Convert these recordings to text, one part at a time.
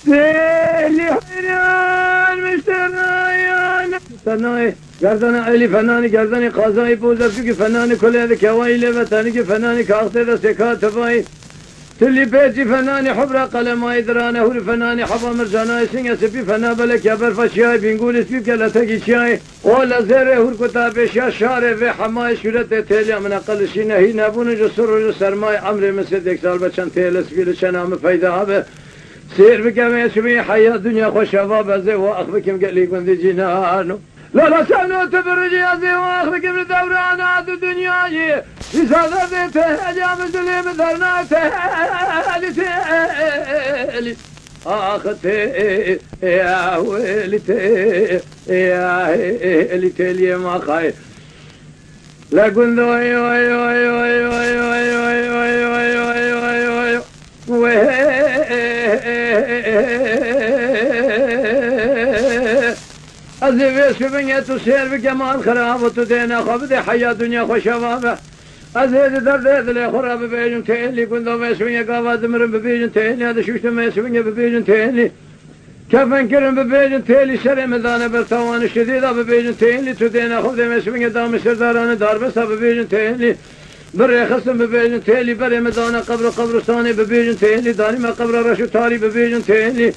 تيلي حيران مشتريان فناني گردن علی فنانی گردن قاضی بوزرگی فنانی کلی کوایل وطنی که فنانی کاخته سکات وای تلی بیتی فنانی حبر قلمای درانه هور فنانی حبا مرجانای سینگ سپی فنا بلک یا برفشیای بینگول اسپی کلتگی چیای اول زره هور کتابش یا شاره و حمای شورت تیلی من اقلشی نهی نبون جو سر و سرمای عمر مثل دیک سال بچن تیل اسپیل چنام فایده ها به سیر بکم اسمی حیات دنیا خوش هوا بزه و اخبکم گلی گندی جنانو لا لا سنو تبرجي هذه واخرك من دورانات الدنيا يسافر تهجم الدليم ذرنا تهلي اختي يا ويلتي يا ويلتي ما خاي لا كنت وي وي وي وي وي وي وي وي وي أزيف شبنية تسير بجمال خراب وتدينا خبدي حياة دنيا خوشوابة أزيد درد لي خراب ببيجن تيلي كنت ما يسويني قافات مرن ببيجن تيلي هذا شوشت ما يسويني ببيجن تيلي كيف انكرم ببيجن تيلي شري مدانة برتوان الشديدة ببيجن تيلي تدينا خبدي ما يسويني دام سرداران دار بس ببيجن تيلي بري خصم ببيجن تيلي بري مدانة قبرستاني ببيجن تيلي داني ما قبر رشو تاري ببيجن تيلي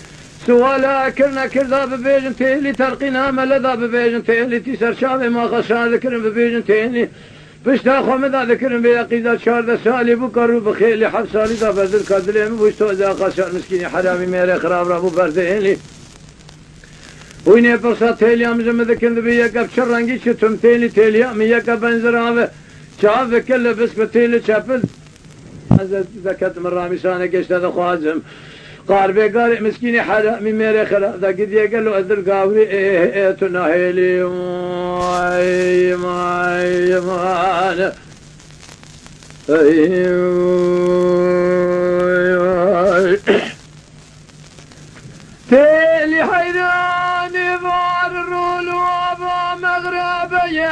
سوالا كرنا كردا ببيجن تيلي ترقينا ملدا ببيجن تيلي تيسر شابي ما خشان ذكرن ببيجن تيلي بشتا خمدا ذكرن بيقيدا شاردا سالي بكرو بخيلي حب سالي دا بدل كدلي بوشتو ذا خشان مسكيني حرامي ميري خراب رابو برديني ويني برصا تيلي امزم ذكرن بيقى بشرنجي شتم تيلي تيلي امي يقى بنزرابه شاف كله بس بتيلي شافل ذكرت من رامسانه قشت هذا خوازم قاربي قارئ مسكيني حرامي ميري خراب دا قد يقال له أذر قاوري إيه تنهيلي ماي ماي مان تيلي حيراني بار الرول وابا مغربية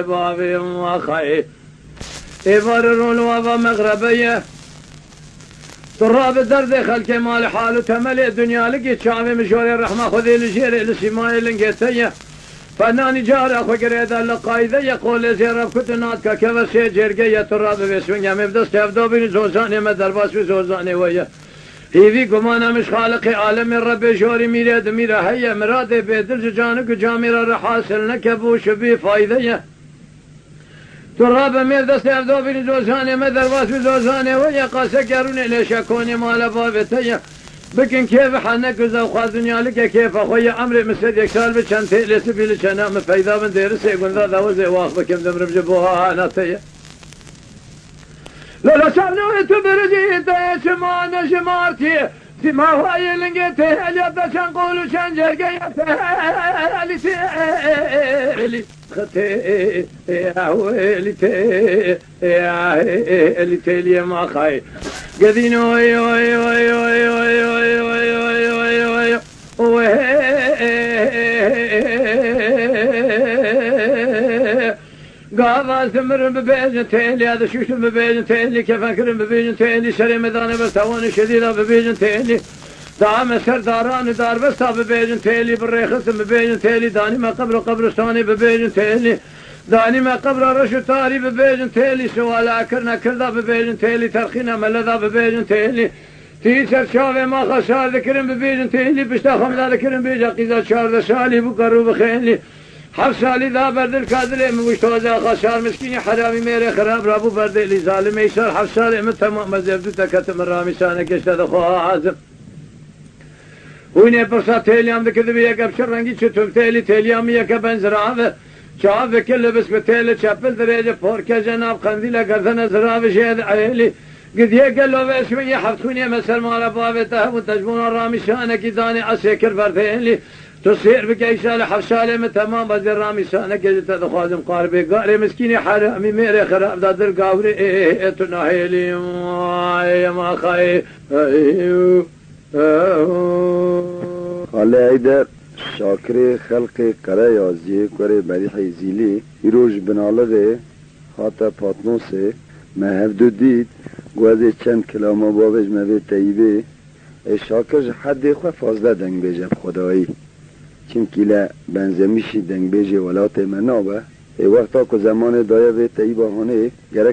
بابي مخي يبررون وابا مغربية تراب الدرد خلك مال حاله تملي الدنيا لقيت شامي مشوري الرحمة خذي لجيري لسماي لنقيتيه فناني جاري اخو قريدا لقايدة يقول زيرب كتناتك كفسي جرقية تراب بسوين مبدس تفدو بين زوزاني مدرباس بزوزاني ويا هيفي قمانا مش خالق عالم الرب جوري ميراد ميرا هيا مراد بيدل جانك جاميرا رحاسل نكبوش بي فايدة تراب مبدس تفدو بين زوزاني مدرباس بزوزاني ويا قاسا قروني ليش اكوني مال بابتيا بكن كيف حنك وزوخا دنيا لك كيف اخويا عمري مسد يكسال بچن تيلي سبيل چنا مفيدا من دير سيقول ذا وزي واخ بكم دمر بجبوها ناتيا لا شرنو تبرجي تسمعنا جمارتي ما هاي لنجتي اليد شنقول شنجرقي تهلي ختي يا ويلتي يا ويلتي لي ما خاي قدينو وي وي وي وي وي وي وي وي وي وي قاضى ثمر ببيجن تيلي هذا شوش ببيجن تيلي كيف انكرم ببيجن تيلي شري مداني بس تواني شديدة ببيجن تيلي دعم سرداران دار بس ببيجن تيلي بالريخص ببيجن تيلي داني ما قبرستاني ببيجن تيلي داني ما قبر رشو تاري ببيجن تيلي سوالا كرنا كردا ببيجن تيلي ترخينا ملذا ببيجن تيلي تيسر شافي ما خسار ذكرم ببيجن تيلي بشتا خمدا ذكرم بيجا قيدا شار سالي بقرو بخيلي حفصالي ذا برد الكادر مشتوى ذا خسار مسكيني حرامي ميري خراب رابو برد اللي ظالم يسار حفصالي من تمام مزيبدو تكتم الرامي سانك اشتاد خوها عازم ويني برصا تيلي عم ذكر بيك ابشر رنجي شتوب تيلي عم يكا بنزرعه شاف كل بس بتيلي شابل دريجة فوركا جناب قنديلة قرثنا زراب شهد عيلي قد يقال له بس من يحفظوني مسر مال بابته وتجمون الرامي شانك داني عسيكر فردين تصير بكيسالة حفصالة من تمام بدل الرامي شانك جت خادم قاربي قاري مسكيني حرامي ميري خراب دادر قاوري تناهيلي ما خاي خالي هيدا شاکر خلق قره یازی کره بریح زیلی ایروش بنالغه خاطر پاتنوسه مهف دو دید گوزه چند کلام بابش موی تیبه شاکر حد خو فازده دنگ بیجه خدایی چونکی بنزمیشی دنگ بیجه ولات منابه وقتا که زمان دایه به تیبه هانه